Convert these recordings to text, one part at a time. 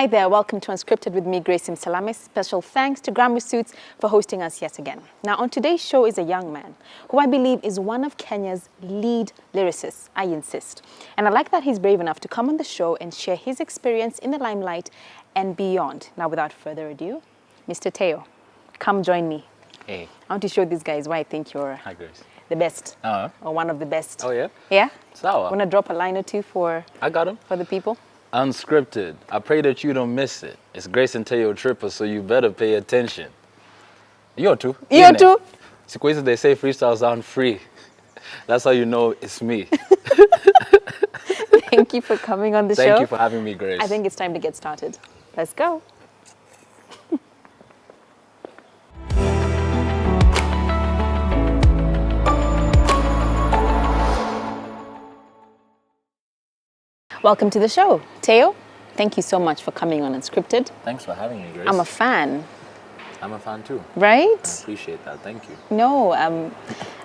Hi there, welcome to Unscripted with me, Grace Salame. Special thanks to Grammar Suits for hosting us yet again. Now, on today's show is a young man who I believe is one of Kenya's lead lyricists, I insist. And I like that he's brave enough to come on the show and share his experience in the limelight and beyond. Now, without further ado, Mr. Taio, come join me. Hey. I want to show these guys why I think you're Hi, Grace. the best, or one of the best. Oh, yeah? Yeah? Sour. Want to drop a line or two for I got him. the people? Unscripted. I pray that you don't miss it. It's Grace and Taio Tripper, so you better pay attention. You too. You too. It's crazy they say freestyles aren't free. That's how you know it's me. Thank you for coming on the show. Thank you for having me, Grace. I think it's time to get started. Let's go. Welcome to the show. Taio, thank you so much for coming on Unscripted. Thanks for having me, Grace. I'm a fan. I'm a fan too. Right? I appreciate that. Thank you. No,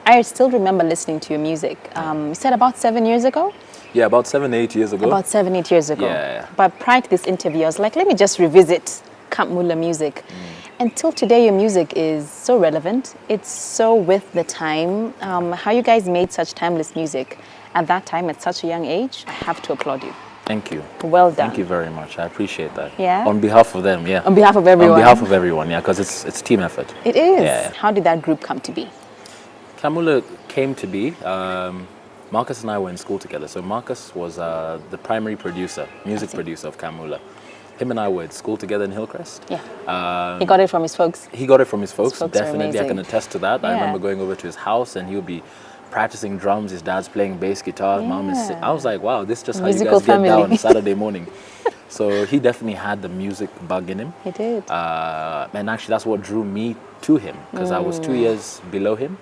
I still remember listening to your music. You said about 7 years ago? Yeah, about 7-8 years ago. About 7-8 years ago. Yeah. But prior to this interview, I was like, let me just revisit Camp Mulla music. Until today, your music is so relevant. It's so with the time. How you guys made such timeless music at that time at such a young age, I have to applaud you. Thank you. Well done. Thank you very much. I appreciate that. Yeah? On behalf of them, yeah. On behalf of everyone. On behalf of everyone, yeah, because it's team effort. It is. Yeah. How did that group come to be? Kamula came to be. Marcus and I were in school together. So Marcus was the primary producer, music producer of Kamula. Him and I were at school together in Hillcrest. Yeah. He got it from his folks. He got it from his folks. His folks are Definitely, I can amazing. attest to that. Yeah. I remember going over to his house and he would be practicing drums. His dad's playing bass guitar. His mom is. I was like, wow, this is just how Musical you guys family. get down on Saturday morning. So he definitely had the music bug in him. He did. And actually, that's what drew me to him because I was 2 years below him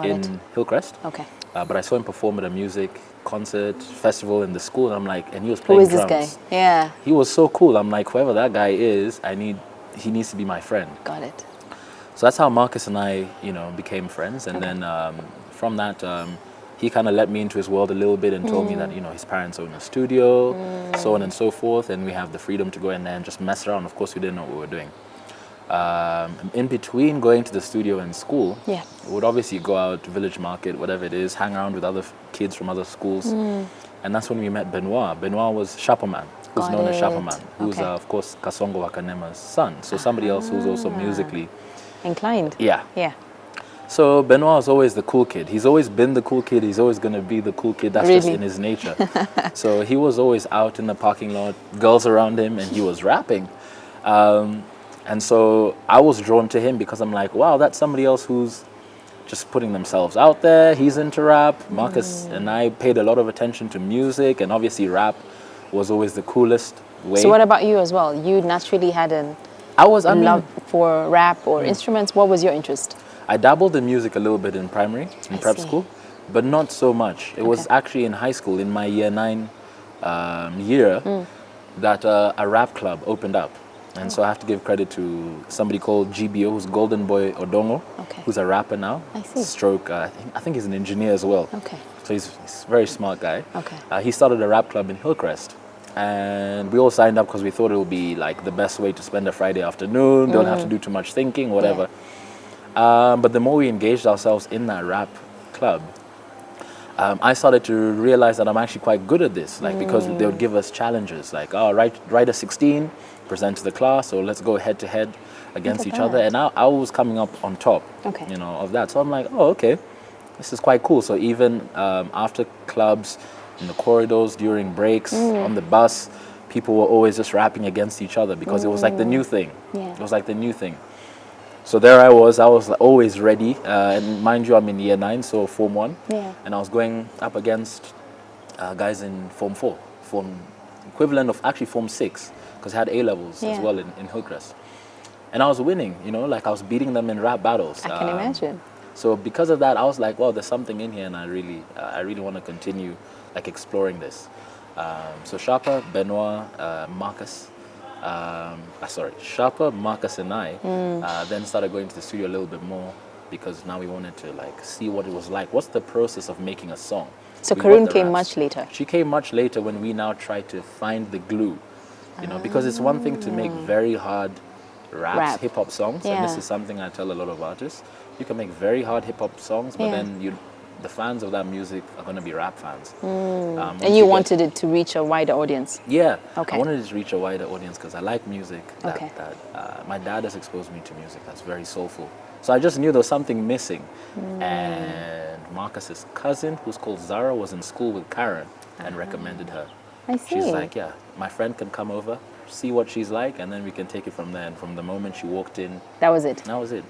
in Hillcrest. Okay. But I saw him perform at a music concert festival in the school, and I'm like, and he was playing Who is drums. this guy? Yeah. He was so cool. I'm like, whoever that guy is, he needs to be my friend. Got it. So that's how Marcus and I, became friends. And then from that, he kind of let me into his world a little bit and told me that, his parents own a studio, so on and so forth. And we have the freedom to go in there and just mess around. Of course, we didn't know what we were doing. In between going to the studio and school, Yeah. we would obviously go out to Village Market, whatever it is, hang around with other kids from other schools. And that's when we met Benoit. Benoit was Shapaman, who's Got known as it. Shapaman, who's, Okay. of course, Kasongo Wakanema's son. So somebody else who's also musically. Inclined. Yeah. Yeah. So Benoit was always the cool kid. He's always been the cool kid. He's always going to be the cool kid. That's just Really? in his nature. So he was always out in the parking lot, girls around him, and he was rapping. And so I was drawn to him because I'm like, wow, that's somebody else who's just putting themselves out there. He's into rap. Marcus and I paid a lot of attention to music, and obviously rap was always the coolest way. So what about you as well? You naturally had a love for rap or instruments. What was your interest? I dabbled in music a little bit in primary, in prep see. school, but not so much. It was actually in high school, in my year 9 year, that a rap club opened up. And so I have to give credit to somebody called GBO, who's Golden Boy Odongo, who's a rapper now. I see. Stroke, I think he's an engineer as well. Okay. So he's a very smart guy. Okay. He started a rap club in Hillcrest. And we all signed up because we thought it would be like the best way to spend a Friday afternoon. Don't have to do too much thinking, whatever. But the more we engaged ourselves in that rap club, I started to realize that I'm actually quite good at this. Like because they would give us challenges, like write a 16, present to the class, or let's go head to head against each other. And I was coming up on top, of that. So I'm like, oh, okay, this is quite cool. So even after clubs, in the corridors, during breaks, on the bus, people were always just rapping against each other because it was like the new thing. Yeah. It was like the new thing. So there I was always ready. And mind you, I'm in year 9, so Form 1. Yeah. And I was going up against guys in Form 4, equivalent of actually Form 6, because I had A-levels as well in Hillcrest. And I was winning, I was beating them in rap battles. I can imagine. So because of that, I was like, well, there's something in here, and I really want to continue exploring this. So Sharpa, Benoit, Marcus, Sharpa, Marcus, and I then started going to the studio a little bit more because now we wanted to see what it was like. What's the process of making a song? So We Karun got the came raps. much later. She came much later when we now tried to find the glue You know, because it's one thing to make very hard Rap. hip hop songs, and this Yeah. is something I tell a lot of artists. You can make very hard hip hop songs, but Yeah. then the fans of that music are going to be rap fans. And once you get- wanted it to reach a wider audience. Yeah, Okay. I wanted it to reach a wider audience because I like music. Okay. My dad has exposed me to music that's very soulful. So I just knew there was something missing. And Marcus's cousin, who's called Zara, was in school with Karen and recommended her. I see. She's like, yeah, my friend can come over, see what she's like, and then we can take it from there. And from the moment she walked in, That was it. that was it.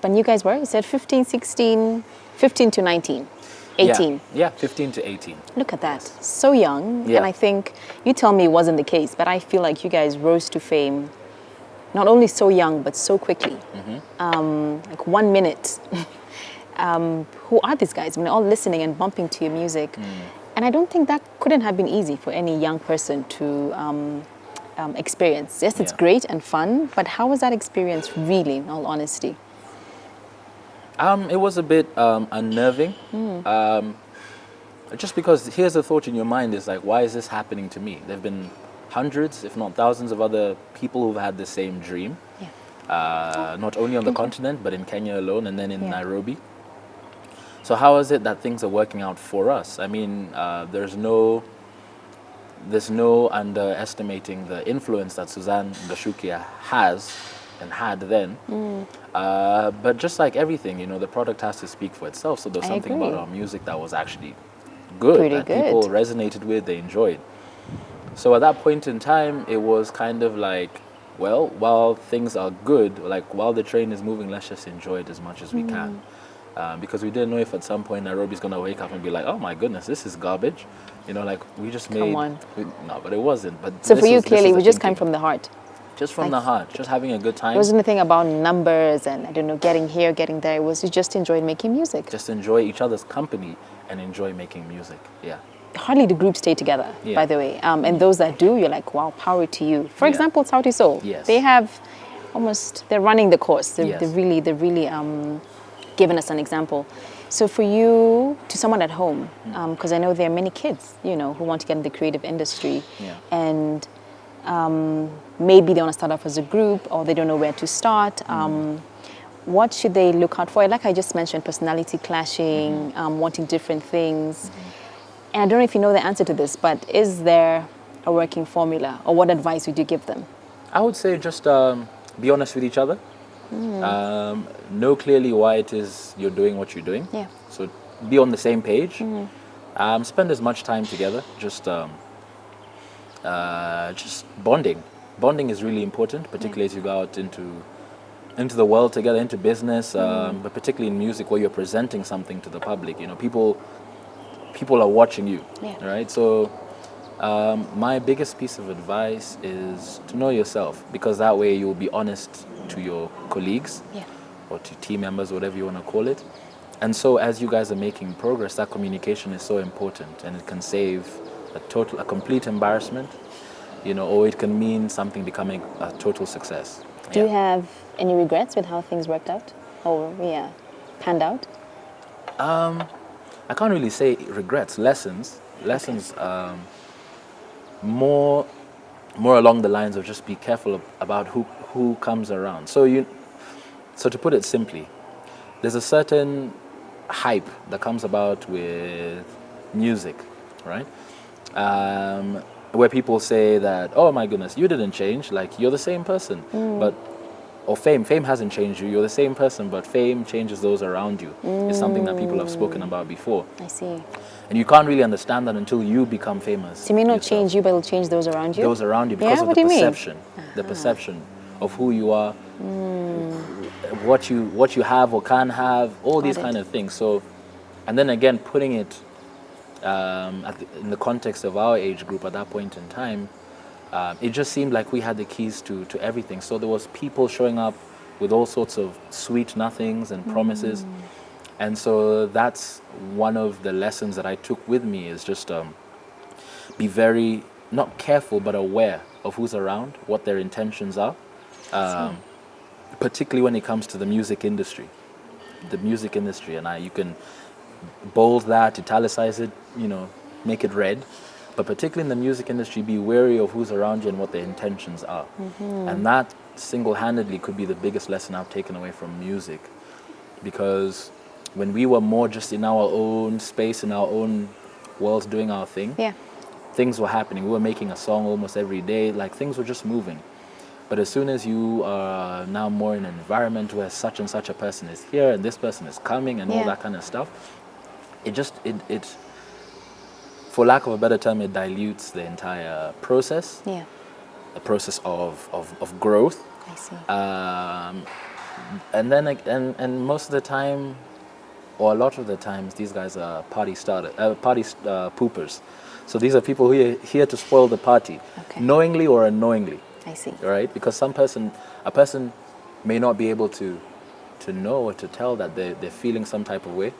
But you guys were, you said 15, 16, 15 to 19, 18. Yeah, 15 to 18. Look at that. So young. Yeah. And I think, you tell me it wasn't the case, but I feel like you guys rose to fame not only so young, but so quickly. Like 1 minute. Who are these guys? I mean, all listening and bumping to your music. And I don't think that couldn't have been easy for any young person to experience. Yes, it's Yeah. great and fun, but how was that experience really, in all honesty? It was a bit unnerving. Just because here's the thought in your mind is like, why is this happening to me? There have been hundreds, if not thousands, of other people who've had the same dream. Yeah. Not only on the continent, but in Kenya alone and then in Yeah. Nairobi. So how is it that things are working out for us? I mean, there's no underestimating the influence that Suzanne Gashukia has and had then. But just like everything, you know, the product has to speak for itself. So there's I something agree. about our music that was actually good, Pretty that good. people resonated with, they enjoyed. So at that point in time, it was kind of like, well, while things are good, like while the train is moving, let's just enjoy it as much as we can. Because we didn't know if at some point Nairobi's going to wake up and be like, oh my goodness, this is garbage. You know, like we just made... on. No, but it wasn't. But So this for you, was- this clearly, was it the just came thinking. from the heart. Just from like- the heart, just having a good time. It wasn't anything about numbers and, I don't know, getting here, getting there. It was you just enjoyed making music. Just enjoy each other's company and enjoy making music. Yeah. Hardly the group stay together, Yeah. by the way. And those that do, you're like, wow, power to you. For Yeah. example, Sauti Soul. Yes. They have they're running the course. They're, Yes. they're really giving us an example. So for you, to someone at home, because I know there are many kids, you know, who want to get in the creative industry. Yeah. And maybe they want to start off as a group or they don't know where to start. What should they look out for? Like I just mentioned, personality clashing, wanting different things. And I don't know if you know the answer to this, but is there a working formula or what advice would you give them? I would say just be honest with each other. Know clearly why it is you're doing what you're doing. Yeah. So be on the same page. Spend as much time together. Just bonding. Bonding is really important, particularly as you go out into the world together, into business, but particularly in music where you're presenting something to the public. You know, people are watching you, Yeah. right? So my biggest piece of advice is to know yourself, because that way you'll be honest to your colleagues Yeah. or to team members, whatever you want to call it. And so as you guys are making progress, that communication is so important, and it can save a complete embarrassment, you know, or it can mean something becoming a total success. Do you have any regrets with how things worked out or panned out? I can't really say regrets, lessons, more along the lines of just be careful about who comes around. So to put it simply, there's a certain hype that comes about with music, right? Where people say that, oh my goodness, you didn't change, like you're the same person, or fame hasn't changed you, you're the same person, but fame changes those around you. It's something that people have spoken about before. I see. And you can't really understand that until you become famous. So it may not yourself. change you, but it'll change those around you? Those around you, because Yeah? of What the do you mean? perception. The perception of who you are, what you have or can have, all these Got it. kind of things. So, and then again, putting it in the context of our age group at that point in time, it just seemed like we had the keys to everything. So there was people showing up with all sorts of sweet nothings and promises. And so that's one of the lessons that I took with me, is just be very, not careful, but aware of who's around, what their intentions are, particularly when it comes to the music industry. And you can bold that, italicize it, you know, make it red. But particularly in the music industry, be wary of who's around you and what their intentions are. And that single-handedly could be the biggest lesson I've taken away from music. Because when we were more just in our own space, in our own worlds, doing our thing, Yeah. things were happening. We were making a song almost every day. Like, things were just moving. But as soon as you are now more in an environment where such and such a person is here and this person is coming and all that kind of stuff, it for lack of a better term, it dilutes the entire process. Yeah. The process of growth. I see. And then and most of the time, or a lot of the times, these guys are party poopers. So these are people who are here to spoil the party, knowingly or unknowingly. I see. Right? Because a person may not be able to know or to tell that they're feeling some type of way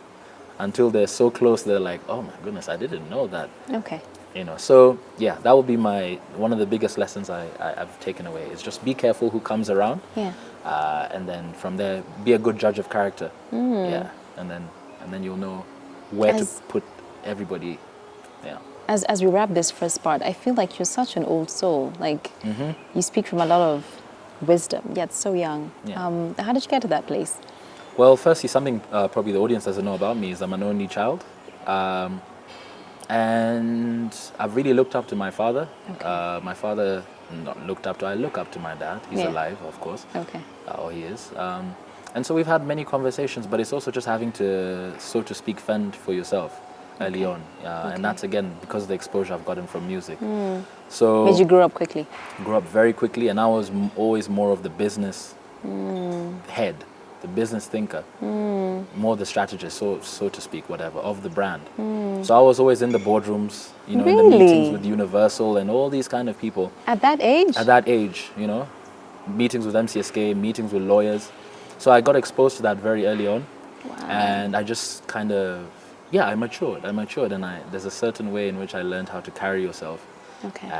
until they're so close. They're like, oh my goodness, I didn't know that. Okay. So yeah, that would be one of the biggest lessons I've taken away. Is just be careful who comes around. Yeah. And then from there, be a good judge of character. Yeah. And then you'll know where to put everybody. Yeah. As we wrap this first part, I feel like you're such an old soul. Like, you speak from a lot of wisdom, yet so young. Yeah. How did you get to that place? Well, firstly, something probably the audience doesn't know about me is I'm an only child. And I've really looked up to my father. My father, not looked up to, I look up to my dad. He's alive, of course. Okay. Or he is. And so we've had many conversations, but it's also just having to, so to speak, fend for yourself early on. And that's, again, because of the exposure I've gotten from music. So Did you grow up quickly? Grew up very quickly, and I was always more of the business head, the business thinker, more the strategist, so to speak, whatever, of the brand. So I was always in the boardrooms, in the meetings with Universal and all these kind of people. At that age? At that age, meetings with MCSK, meetings with lawyers. So I got exposed to that very early on. Wow. And I just kind of, I matured, and there's a certain way in which I learned how to carry yourself. Okay.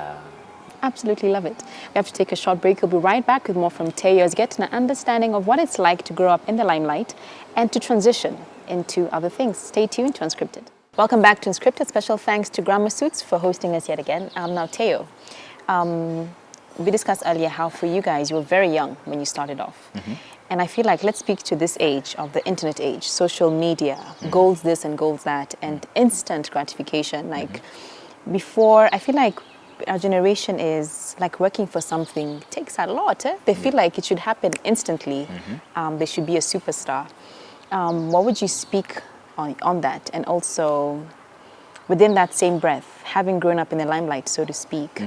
Absolutely love it. We have to take a short break. We'll be right back with more from Taio as get an understanding of what it's like to grow up in the limelight and to transition into other things. Stay tuned to Unscripted. Welcome back to Unscripted. Special thanks to Grammar Suits for hosting us yet again. Now, Taio, we discussed earlier how for you guys, you were very young when you started off. And I feel like let's speak to this age of the internet age, social media, goals this and goals that, and instant gratification. Like before, I feel like our generation is like working for something takes a lot. They feel like it should happen instantly. They should be a superstar. What would you speak on that? And also, within that same breath, having grown up in the limelight, so to speak,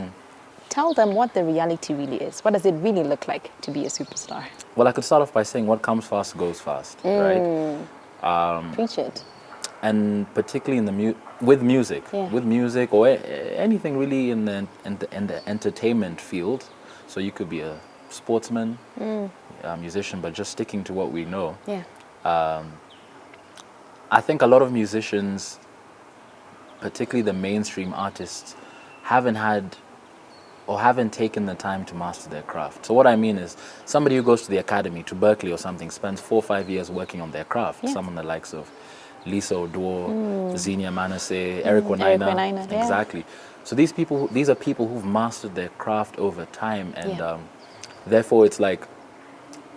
tell them what the reality really is. What does it really look like to be a superstar? Well, I could start off by saying what comes fast goes fast, right? Preach it. And particularly in with music or anything really in the entertainment field. So you could be a sportsman, a musician, but just sticking to what we know. I think a lot of musicians, particularly the mainstream artists, haven't taken the time to master their craft. So what I mean is somebody who goes to the academy, to Berkeley or something, spends 4 or 5 years working on their craft. Someone the likes of Lisa Oduor, Xenia Manasseh, Eric Wanaina. Exactly. So these are people who've mastered their craft over time, and therefore it's like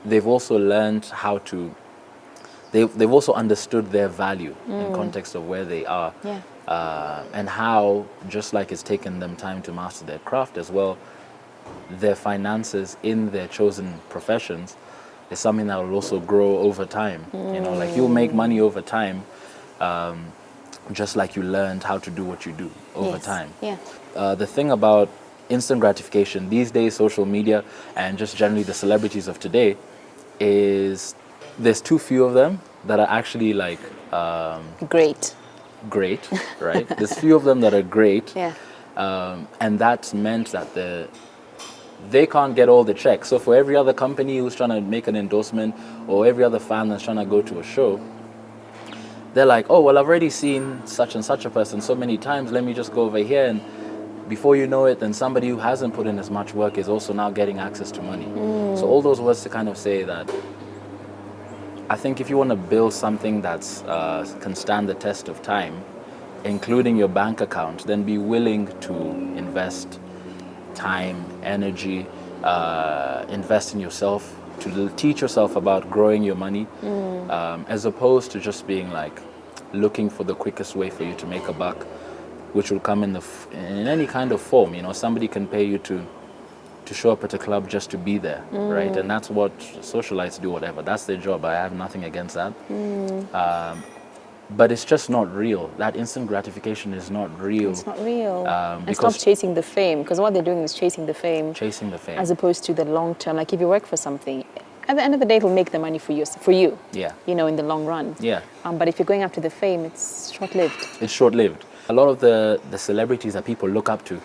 they've also learned how to. They've also understood their value in context of where they are, and how, just like it's taken them time to master their craft as well, their finances in their chosen professions is something that will also grow over time. Like you'll make money over time, just like you learned how to do what you do over time. The thing about instant gratification these days, social media, and just generally the celebrities of today, is there's too few of them that are actually like great, right? There's few of them that are great, and that's meant that they can't get all the checks. So for every other company who's trying to make an endorsement, or every other fan that's trying to go to a show, they're like, oh, well, I've already seen such and such a person so many times, let me just go over here. And before you know it, then somebody who hasn't put in as much work is also now getting access to money. So all those words to kind of say that I think if you want to build something that's can stand the test of time, including your bank account, then be willing to invest time, energy, invest in yourself, to teach yourself about growing your money, as opposed to just being like looking for the quickest way for you to make a buck, which will come in in any kind of form. You know, somebody can pay you to show up at a club just to be there, right? And that's what socialites do, whatever. That's their job. I have nothing against that. But it's just not real. That instant gratification is not real. It's not real. And stop Because chasing the fame, because what they're doing is chasing the fame. chasing the fame. As opposed to the long term. Like if you work for something, at the end of the day, it'll make the money for you. Yeah. You know, in the long run. Yeah. But if you're going after the fame, it's short-lived. It's short-lived. A lot of the celebrities that people look up to,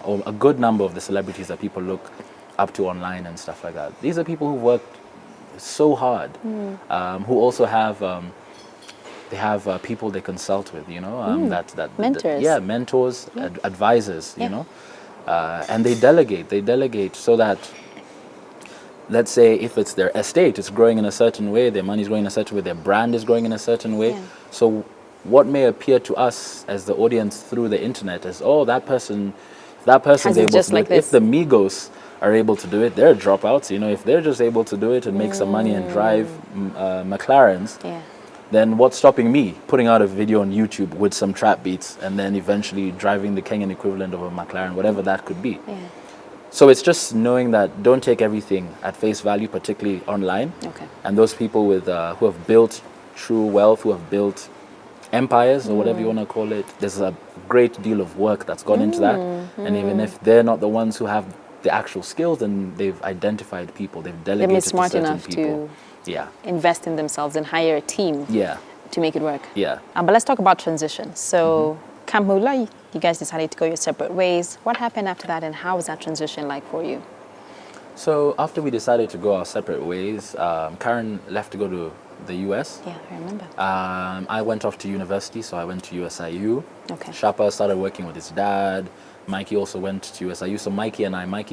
or a good number of the celebrities that people look up to online and stuff like that, these are people who worked so hard, who also have they have people they consult with, you know, Mentors. Mentors, advisors, you know, and they delegate so that, let's say if it's their estate, it's growing in a certain way, their money is growing in a certain way, their brand is growing in a certain way. Yeah. So what may appear to us as the audience through the internet as, oh, that person's able just to do like it. this. If the Migos are able to do it, they're dropouts. You know, if they're just able to do it and make some money and drive McLarens, then what's stopping me putting out a video on YouTube with some trap beats and then eventually driving the Kenyan equivalent of a McLaren, whatever that could be. Yeah. So it's just knowing that don't take everything at face value, particularly online. Okay. And those people with who have built true wealth, who have built empires or whatever you want to call it, there's a great deal of work that's gone into that. And even if they're not the ones who have the actual skills, then they've identified people, they've delegated They're smart to certain enough people. to invest in themselves and hire a team to make it work. Yeah. But let's talk about transition. So Camp Mulla, you guys decided to go your separate ways. What happened after that, and how was that transition like for you? So after we decided to go our separate ways, Karen left to go to the US. Yeah, I remember. I went off to university, so I went to USIU. Okay. Shapa started working with his dad. Mikey also went to USIU. So Mikey,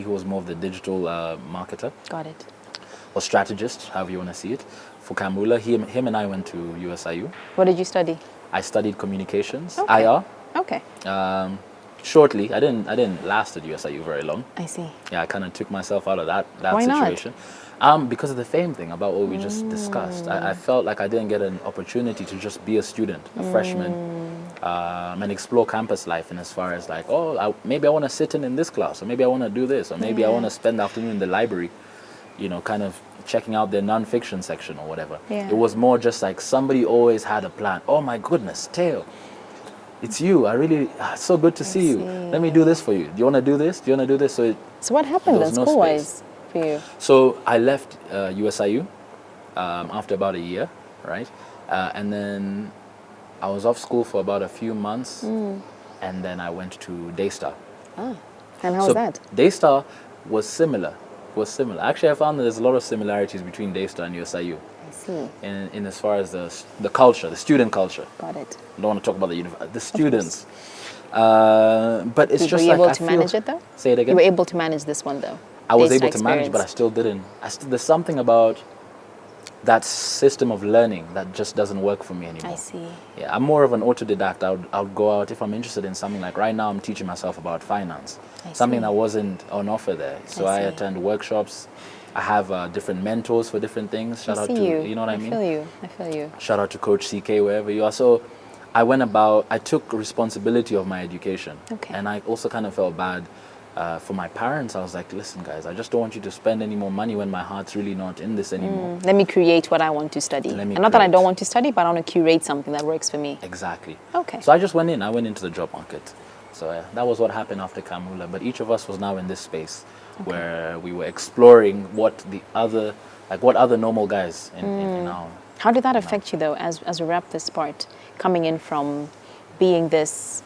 who was more of the digital marketer. Got it. Or strategist, however you want to see it. For Kamula, him and I went to USIU. What did you study? I studied communications, Okay. IR. Okay. Shortly, I didn't last at USIU very long. I see. Yeah, I kind of took myself out of that Why not? situation. Because of the fame thing, about what we just discussed. I felt like I didn't get an opportunity to just be a student, a freshman, and explore campus life. And as far as like, maybe I want to sit in this class, or maybe I want to do this, or maybe I want to spend the afternoon in the library, you know, kind of checking out their non-fiction section or whatever. Yeah. It was more just like somebody always had a plan. Oh my goodness, Taio, it's you. It's so good to see you. Let me do this for you. Do you want to do this? Do you want to do this? So what happened then, school-wise, for you? So I left USIU after about a year, right? And then I was off school for about a few months, and then I went to Daystar. And how was that? Daystar was similar. Actually, I found that there's a lot of similarities between Daystar and USIU. I see. In as far as the culture, the student culture. Got it. I don't want to talk about the students. But it's just like were you able to manage it though? Say it again. You were able to manage this one though? I was Daystar able to manage, but I experience. still didn't. There's something about that system of learning that just doesn't work for me anymore. I see. Yeah, I'm more of an autodidact. I would go out if I'm interested in something. Like right now, I'm teaching myself about finance, something that wasn't on offer there. So I attend workshops. I have different mentors for different things. Shout out to you know what I mean. I feel you. Shout out to Coach CK wherever you are. So I took responsibility of my education, and I also kind of felt bad. For my parents, I was like, listen, guys, I just don't want you to spend any more money when my heart's really not in this anymore. Let me create what I want to study. And not that I don't want to study, but I want to curate something that works for me. Exactly. Okay. So I just went into the job market. So that was what happened after Kamula. But each of us was now in this space where we were exploring what other normal guys in our... How did that affect you, though, as we wrap this part, coming in from being this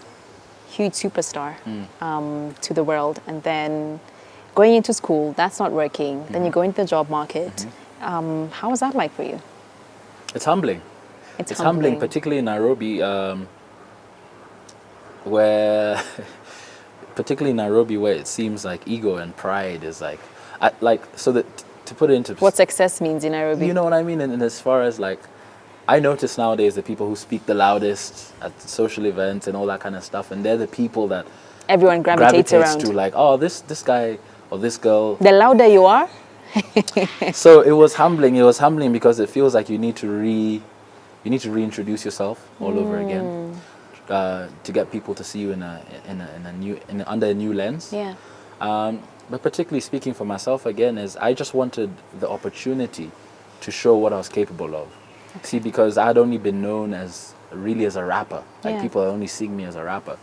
huge superstar to the world, and then going into school, that's not working, then you go into the job market. How was that like for you? It's humbling. It's humbling, particularly in Nairobi, where it seems like ego and pride is to put it into what success means in Nairobi. You know what I mean? And as far as like, I notice nowadays the people who speak the loudest at social events and all that kind of stuff, and they're the people that Everyone gravitates around. to, like, oh, this guy or this girl. The louder you are. So it was humbling. It was humbling because it feels like you need to reintroduce yourself all over again, to get people to see you under a new lens. Yeah. But particularly speaking for myself again, is I just wanted the opportunity to show what I was capable of. Okay. See, because I'd only been known as a rapper. Like, Yeah. people are only seeing me as a rapper.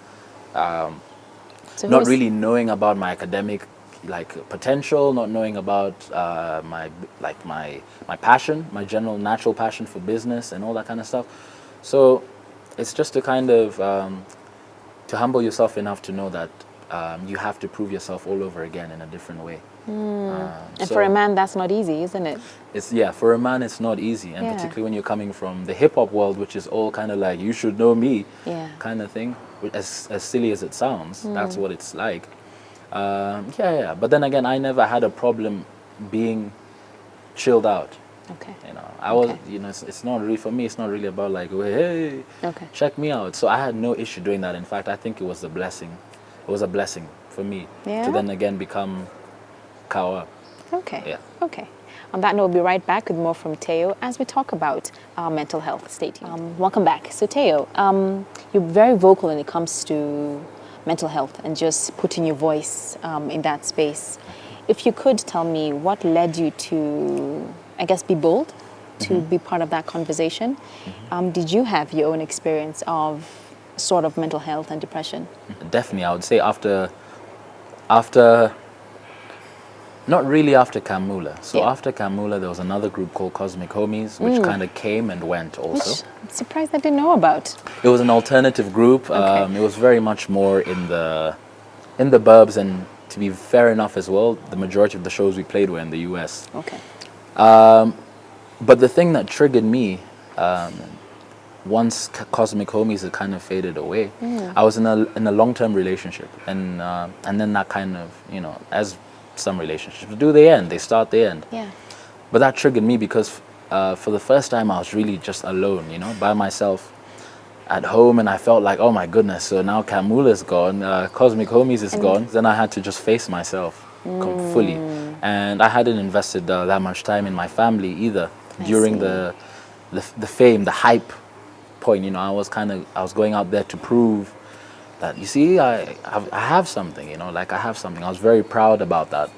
So Not really knowing about my academic potential, not knowing about my passion, my general natural passion for business and all that kind of stuff. So it's just to kind of to humble yourself enough to know that you have to prove yourself all over again in a different way. And for a man, that's not easy, isn't it? For a man it's not easy, and Yeah. particularly when you're coming from the hip hop world, which is all kind of like you should know me, Yeah. kind of thing. As silly as it sounds, that's what it's like. But then again, I never had a problem being chilled out. Okay. You know, I was, it's not really, for me, it's not really about like, hey, Okay. check me out. So I had no issue doing that. In fact, I think it was a blessing. It was a blessing for me Yeah? to then again become Kawa. Okay. Yeah. Okay. On that note, we'll be right back with more from Taio as we talk about our mental health. Stay tuned. Welcome back. So Taio, you're very vocal when it comes to mental health and just putting your voice in that space. If you could tell me what led you to, I guess, be bold, to be part of that conversation. Did you have your own experience of sort of mental health and depression? Definitely, I would say after not really after Mulla. So Yeah. after Mulla, there was another group called Cosmic Homies, which kind of came and went also. Which I'm surprised I didn't know about. It was an alternative group. Okay. It was very much more in the burbs, and to be fair enough as well, the majority of the shows we played were in the US. Okay. But the thing that triggered me, once Cosmic Homies had kind of faded away, I was in a long-term relationship, and then that kind of, as some relationships do, they end. They start, they end. Yeah. But that triggered me because for the first time I was really just alone, by myself at home, and I felt like, oh my goodness, so now Mulla's gone, Cosmic Homies is gone. Then I had to just face myself fully, and I hadn't invested that much time in my family either during the fame, the hype point. I was going out there to prove that, you see, I have something, like I have something. I was very proud about that.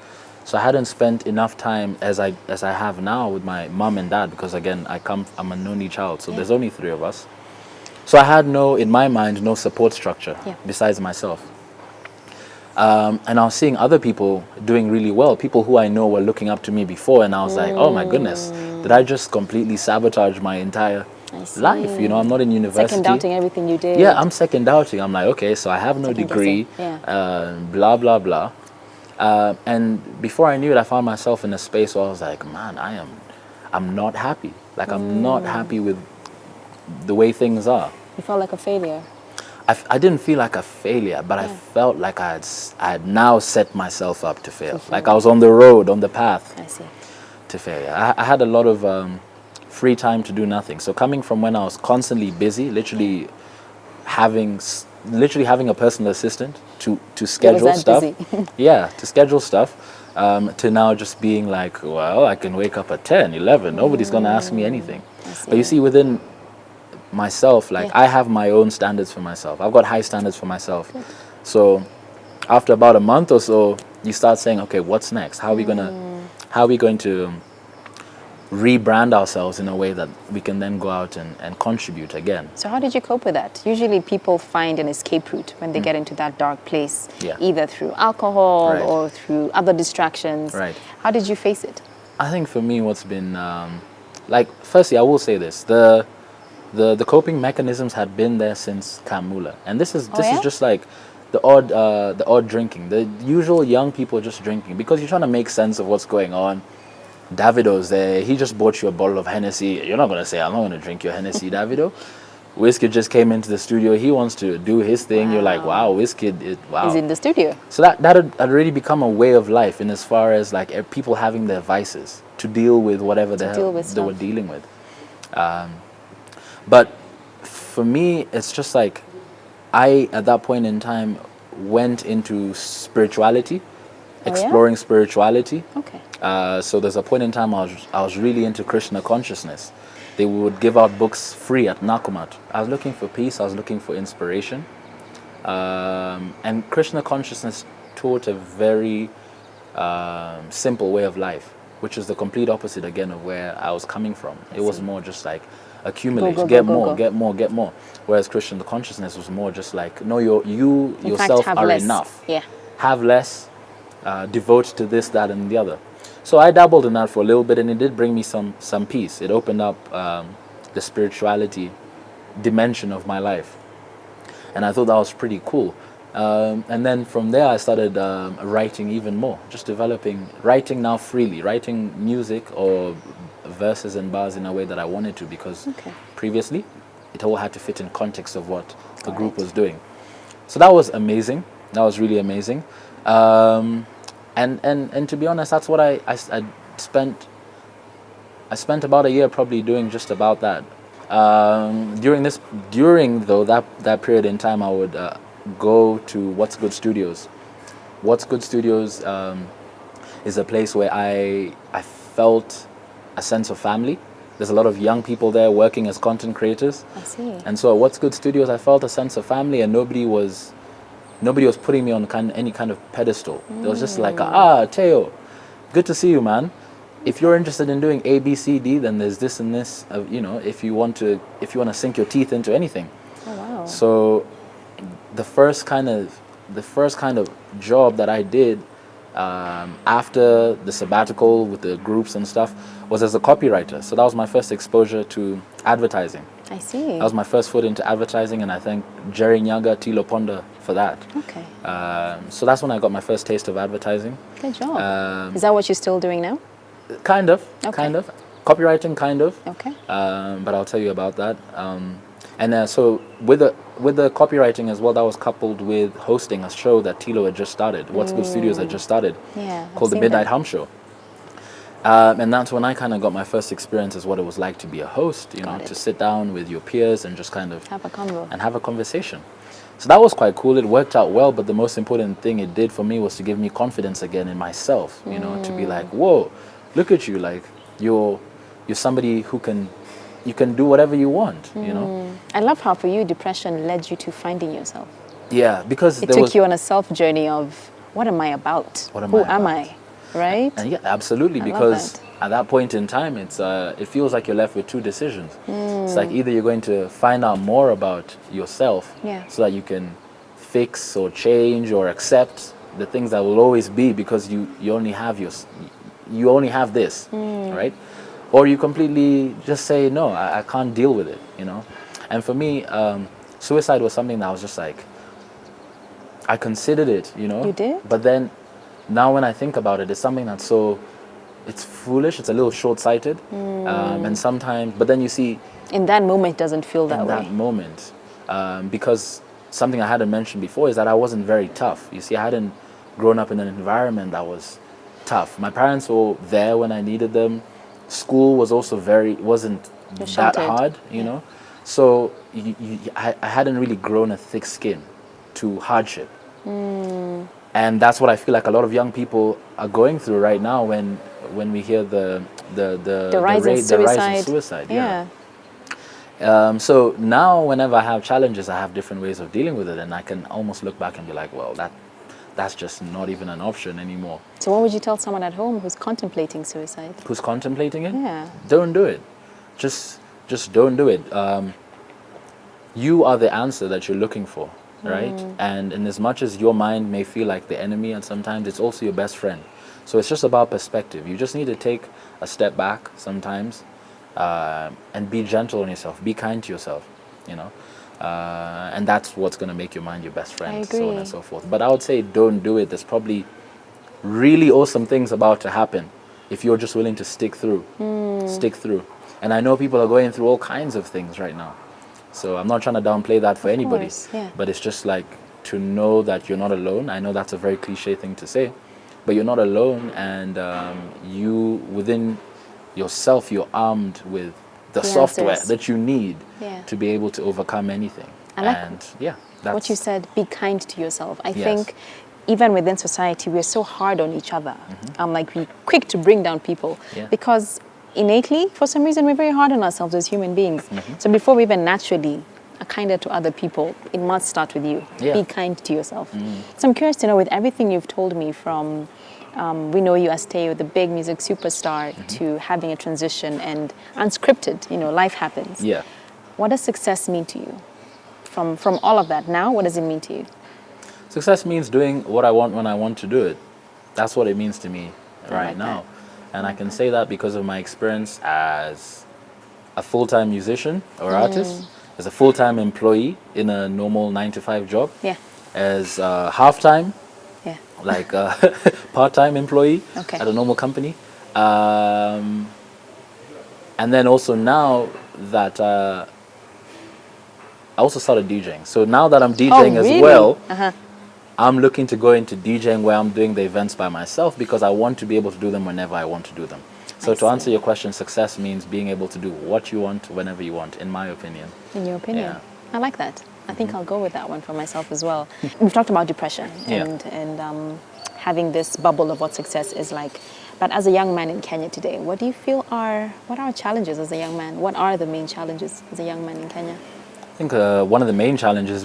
So I hadn't spent enough time as I have now with my mom and dad, because again, I'm an only child, so there's only 3 of us. So I had in my mind, no support structure besides myself. And I was seeing other people doing really well, people who I know were looking up to me before, and I was like, oh my goodness, did I just completely sabotage my entire life? I'm not in university. Second doubting everything you did. Yeah, I'm second doubting. I'm like, okay, so I have no degree, blah, blah, blah. And before I knew it, I found myself in a space where I was like, man, I'm not happy. Like, I'm not happy with the way things are. You felt like a failure. I didn't feel like a failure, but I felt like I had now set myself up to fail. Like I was on the road, on the path to failure. I had a lot of free time to do nothing. So coming from when I was constantly busy, literally having a personal assistant to schedule stuff. To schedule stuff. To now just being like, well, I can wake up at 10, 11. Nobody's going to ask me anything. But you see, within myself, I have my own standards for myself. I've got high standards for myself. Good. So after about a month or so, you start saying, okay, what's next? How are we going to rebrand ourselves in a way that we can then go out and contribute again? So how did you cope with that? Usually people find an escape route when they get into that dark place, either through alcohol or through other distractions. Right. How did you face it? I think for me, what's been firstly, I will say this: the coping mechanisms had been there since Mulla, and this is just like the odd drinking, the usual young people just drinking because you're trying to make sense of what's going on. Davido's there. He just bought you a bottle of Hennessy. You're not going to say, I'm not going to drink your Hennessy, Davido. Wizkid just came into the studio. He wants to do his thing. Wow. You're like, wow, Wizkid, wow. He's in the studio. So that had already become a way of life in as far as like people having their vices to deal with whatever the hell they were dealing with. But for me, it's just like I, at that point in time, went into spirituality, Oh, yeah? exploring spirituality. Okay. So there's a point in time I was really into Krishna consciousness. They would give out books free at Nakumat. I was looking for peace. I was looking for inspiration. And Krishna consciousness taught a very simple way of life, which is the complete opposite again of where I was coming from. It was more just like accumulate, Go, go, get go, go, more, go. get more, get more. Whereas Christian consciousness was more just like, no, you In yourself fact, have are less. enough. Yeah. Have less, devote to this, that, and the other. So I dabbled in that for a little bit, and it did bring me some peace. It opened up the spirituality dimension of my life, and I thought that was pretty cool. And then from there, I started writing even more, just writing now freely, writing music or verses and bars in a way that I wanted to, because Okay. previously it all had to fit in context of what the group Right. was doing. So that was amazing. That was really amazing. And to be honest, that's what I spent. I spent about a year probably doing just about that. During that period in time, I would go to What's Good Studios. What's Good Studios is a place where I felt a sense of family. There's a lot of young people there working as content creators, I see. and so at What's Good Studios, I felt a sense of family, and nobody was putting me on any kind of pedestal. It was just like, Taio, good to see you, man. If you're interested in doing A, B, C, D, then there's this and this. If you want to sink your teeth into anything. Oh, wow. So, the first kind of job that I did after the sabbatical with the groups and stuff was as a copywriter. So that was my first exposure to advertising. I see. That was my first foot into advertising, and I thank Jerry Nyaga, Tilo Ponda for that. Okay. So that's when I got my first taste of advertising. Good job. Is that what you're still doing now? Kind of. Copywriting, kind of. Okay. But I'll tell you about that. So with the copywriting as well, that was coupled with hosting a show that Tilo had just started. What's Good Studios had just started. Yeah. I've Called The seen Midnight that. Hum Show. And that's when I kind of got my first experience as what it was like to be a host, Got it. to sit down with your peers and just kind of Have a convo. and have a conversation. So that was quite cool. It worked out well, but the most important thing it did for me was to give me confidence again in myself, to be like, whoa, look at you, like you're somebody who you can do whatever you want, I love how for you, depression led you to finding yourself. Yeah, because It took you on a self journey of what am I about? What am Who I am about? I? Right? And yeah, absolutely, I love because that. at that point in time, it feels like you're left with two decisions. It's like either you're going to find out more about yourself, Yeah. so that you can fix or change or accept the things that will always be, because you only have this, right? Or you completely just say no, I can't deal with it, And for me, suicide was something that I was just like, I considered it, You did? But then now when I think about it, it's something that's it's foolish, it's a little short-sighted, and sometimes, but then you see In that moment, it doesn't feel that in way. that moment, because something I hadn't mentioned before is that I wasn't very tough. You see, I hadn't grown up in an environment that was tough. My parents were there when I needed them. School was also wasn't You're that sheltered. hard, know. So I hadn't really grown a thick skin to hardship. And that's what I feel like a lot of young people are going through right now when we hear the rise in the rise suicide. in suicide. Yeah. So now whenever I have challenges, I have different ways of dealing with it, and I can almost look back and be like, well, that's just not even an option anymore. So what would you tell someone at home who's contemplating suicide? Who's contemplating it? Yeah. Don't do it. Just don't do it. You are the answer that you're looking for, right? And in as much as your mind may feel like the enemy, and sometimes it's also your best friend. So it's just about perspective. You just need to take a step back sometimes, and be gentle on yourself. Be kind to yourself, and that's what's going to make your mind your best friend, I so on agree. and so forth. But I would say don't do it. There's probably really awesome things about to happen if you're just willing to stick through. Stick through. And I know people are going through all kinds of things right now. So I'm not trying to downplay that for anybody. course, yeah. But it's just like to know that you're not alone. I know that's a very cliche thing to say, but you're not alone, and you within yourself, you're armed with the software answers. that you need Yeah. to be able to overcome anything. I like And yeah, that's what you said, be kind to yourself. I Yes. think even within society, we're so hard on each other. Like we're quick to bring down people Yeah. because innately, for some reason, we're very hard on ourselves as human beings. So before we even naturally are kinder to other people, it must start with you. Yeah. Be kind to yourself. So I'm curious to know, with everything you've told me from we know you as Taio, the big music superstar, to having a transition and unscripted, life happens. Yeah. What does success mean to you? From all of that now, what does it mean to you? Success means doing what I want when I want to do it. That's what it means to me right like now. that. And I can say that because of my experience as a full-time musician or artist, as a full-time employee in a normal 9-to-5 job, Yeah. as a half-time, Yeah. like a part-time employee Okay. at a normal company. And then also now that I also started DJing. So now that I'm DJing really? as well, Uh-huh. I'm looking to go into DJing where I'm doing the events by myself because I want to be able to do them whenever I want to do them. So I to answer see. your question, success means being able to do what you want whenever you want, in my opinion. In your opinion? Yeah. I like that. I think I'll go with that one for myself as well. We've talked about depression Yeah. and having this bubble of what success is like. But as a young man in Kenya today, what do you feel what are challenges as a young man? What are the main challenges as a young man in Kenya? I think one of the main challenges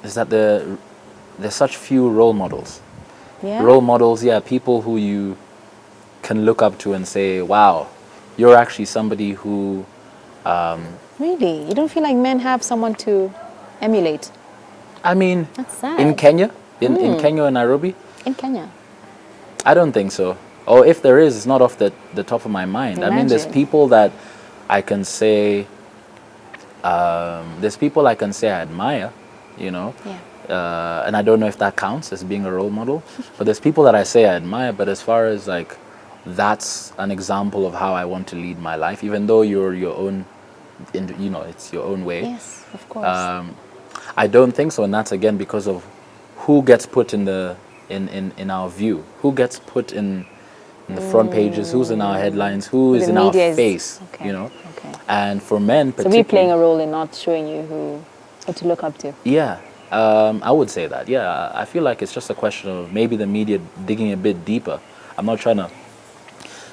is that there's such few role models. Yeah. Role models, yeah, people who you can look up to and say, wow, you're actually somebody who... Really? You don't feel like men have someone to emulate? I mean, That's sad. in Kenya, in Kenya and Nairobi, In Kenya? I don't think so. Or if there is, it's not off the top of my mind. I mean, there's Imagine. people that I can say, there's people I can say I admire, Yeah. and I don't know if that counts as being a role model. But there's people that I say I admire, but as far as like, that's an example of how I want to lead my life, even though you're your own, it's your own way. Yes, of course. I don't think so, and that's again because of who gets put in our view, who gets put in the front pages, who's in our headlines, who is The in our media is- face, okay, okay. And for men, So particularly, we're playing a role in not showing you who to look up to. yeah, I would say that. Yeah, I feel like it's just a question of maybe the media digging a bit deeper. I'm not trying to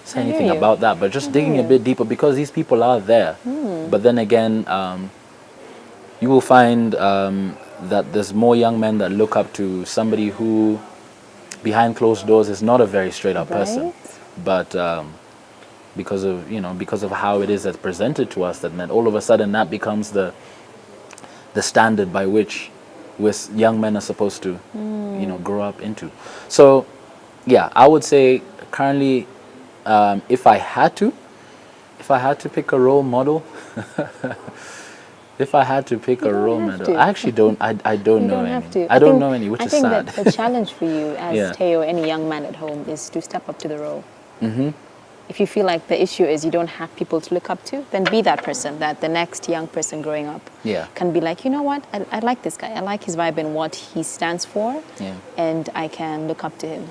say I hear anything you. about that, but just digging a bit deeper because these people are there. But then again, you will find that there's more young men that look up to somebody who, behind closed doors, is not a very straight up person. Right. But because of how it is that's presented to us, then all of a sudden that becomes the standard by which young men are supposed to, grow up into. So, yeah, I would say currently, if I had to pick a role model, if I had to pick a role have model, to. I actually don't. I don't You know don't any. have to. I don't think- know any, which I is think sad. that the challenge for you as Yeah. Taio, any young man at home, is to step up to the role. If you feel like the issue is you don't have people to look up to, then be that person, that the next young person growing up Yeah. can be like, you know what, I like this guy. I like his vibe and what he stands for, Yeah. and I can look up to him.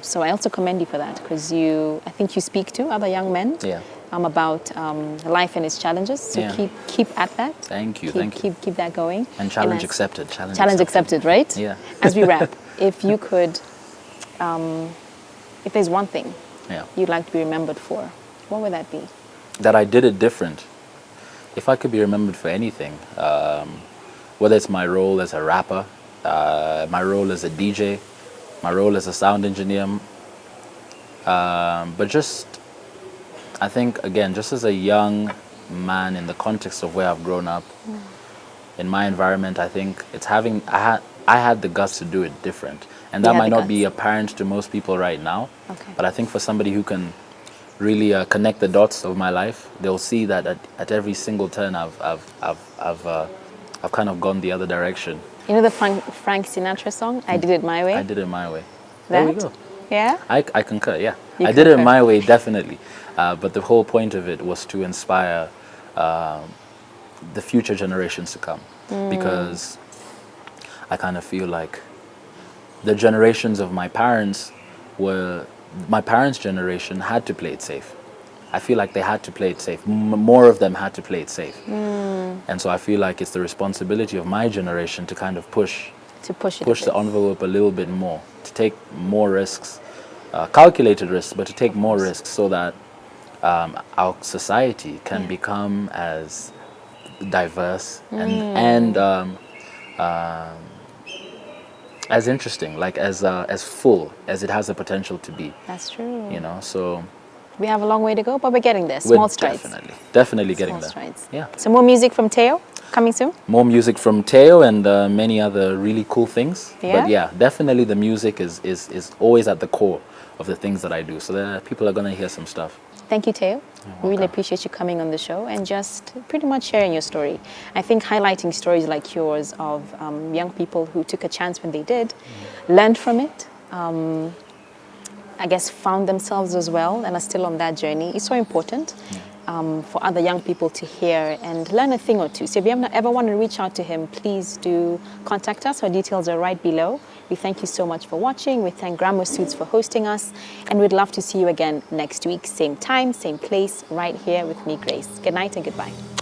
So I also commend you for that because I think you speak to other young men Yeah. about life and its challenges. So Yeah. keep at that. Thank you. Thank you. Keep that going. And challenge as- accepted. Challenge accepted, right? Yeah. As we wrap, if you could, if there's one thing Yeah. you'd like to be remembered for, what would that be? That I did it different. If I could be remembered for anything, whether it's my role as a rapper, my role as a DJ, my role as a sound engineer, but just, I think, again, just as a young man in the context of where I've grown up, in my environment, I think it's I had the guts to do it different. And that You had might the not be guts. apparent to most people right now. Okay. But I think for somebody who can really connect the dots of my life, they'll see that at every single turn I've kind of gone the other direction. You know the Frank Sinatra song, I Did It My Way? I did it my way. That? There we go. Yeah? I concur, yeah. You I did it concur. my way, definitely. But the whole point of it was to inspire the future generations to come. Because I kind of feel like the generations of my parents' generation had to play it safe. I feel like they had to play it safe. More of them had to play it safe. And so I feel like it's the responsibility of my generation to kind of push the envelope a little bit more, to take more risks, calculated risks, but to take more risks so that our society can become as diverse and as interesting, like as full as it has the potential to be. That's true. You know, so we have a long way to go, but we're getting there. Small strides. Definitely getting there. Small strides. Yeah. So more music from Taio coming soon? More music from Taio and many other really cool things. Yeah? But yeah, definitely the music is always at the core of the things that I do. So people are going to hear some stuff. Thank you, Taio. We really appreciate you coming on the show and just pretty much sharing your story. I think highlighting stories like yours of young people who took a chance when they did, learned from it, I guess found themselves as well and are still on that journey is so important for other young people to hear and learn a thing or two. So if you ever want to reach out to him, please do contact us. Our details are right below. We thank you so much for watching. We thank Grammar Suits for hosting us. And we'd love to see you again next week, same time, same place, right here with me, Grace. Good night and goodbye.